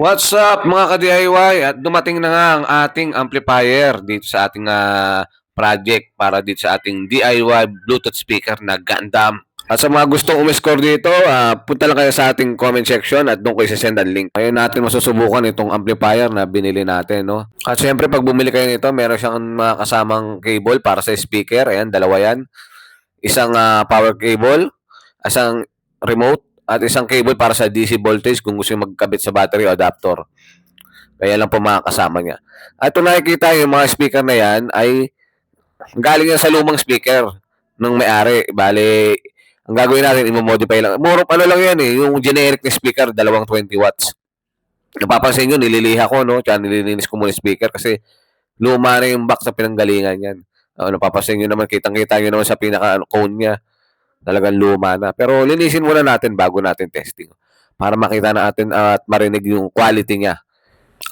What's up mga ka-DIY? At dumating na nga ang ating amplifier dito sa ating project para dito sa ating DIY Bluetooth speaker na Gundam. At sa mga gustong umiscore dito, punta lang kayo sa ating comment section at doon ko isa-send ang link. Ngayon natin masusubukan itong amplifier na binili natin. No? At syempre pag bumili kayo nito, meron siyang mga kasamang cable para sa speaker. Ayan, dalawa yan. Isang power cable, isang remote, at isang cable para sa DC voltage kung gusto yung magkabit sa battery o adapter. Kaya lang po mga kasama niya. At kung nakikita yung mga speaker na yan ay galing yan sa lumang speaker ng may-ari. Bale, ang gagawin natin, i-modify lang. Murong ano lang yan yung generic na speaker, 20 watts. Napapansin nyo, nililiha ko, no? Tsaka nililinis ko muna yung speaker kasi luma na yung box na pinanggalingan yan. Napapansin nyo naman, kitang-kita nyo naman sa pinaka-cone niya. Talagang luma na. Pero linisin muna natin bago natin testing. Para makita natin at marinig yung quality niya.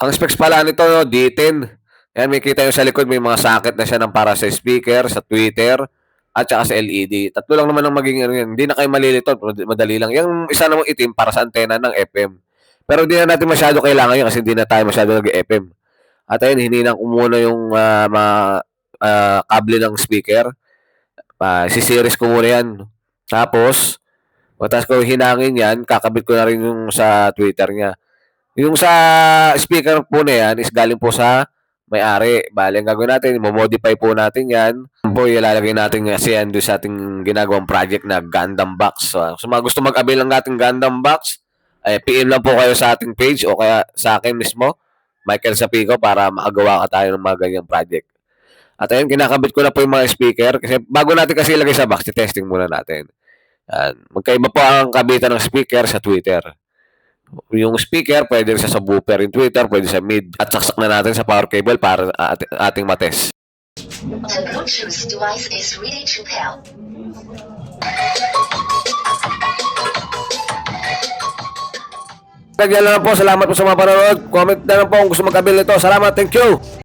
Ang specs pala nito, D10. Ayan, may kita yung sa likod, may mga socket na siya ng para sa speaker, sa tweeter, at saka sa LED. Tatlo lang naman ang magiging ano yan. Hindi na kayo malilito. Madali lang. Yung isa namang itim para sa antena ng FM. Pero hindi na natin masyado kailangan yun kasi hindi na tayo masyado nag-FM. At ayun, hininang ko muna yung kable ng speaker. Si-series ko muna yan. Tapos, pagkas ko hinangin yan, kakabit ko na rin yung sa Twitter niya. Yung sa speaker po na yan is galing po sa may-ari. Bale, ang gagawin natin, modify po natin yan. Po, ilalagay natin kasi yan doon sa ating ginagawang project na Gundam Box. So mga gusto mag-avail ng ating Gundam Box, PM lang po kayo sa ating page o kaya sa akin mismo, Michael Sapico, para makagawa ka tayo ng mga ganyang project. At ayun, kinakabit ko na po yung mga speaker. Kasi bago natin kasi ilagay sa box, testing muna natin. Magkaiba po ang kabitan ng speaker sa tweeter. Yung speaker, pwede rin sa subwoofer. Yung tweeter, pwede sa mid. At saksak na natin sa power cable para ating matest. The Bluetooth device is ready to pair. Kaya lang po, salamat po sa mga panonood. Comment na lang po kung gusto mag-avail nito. Salamat, thank you!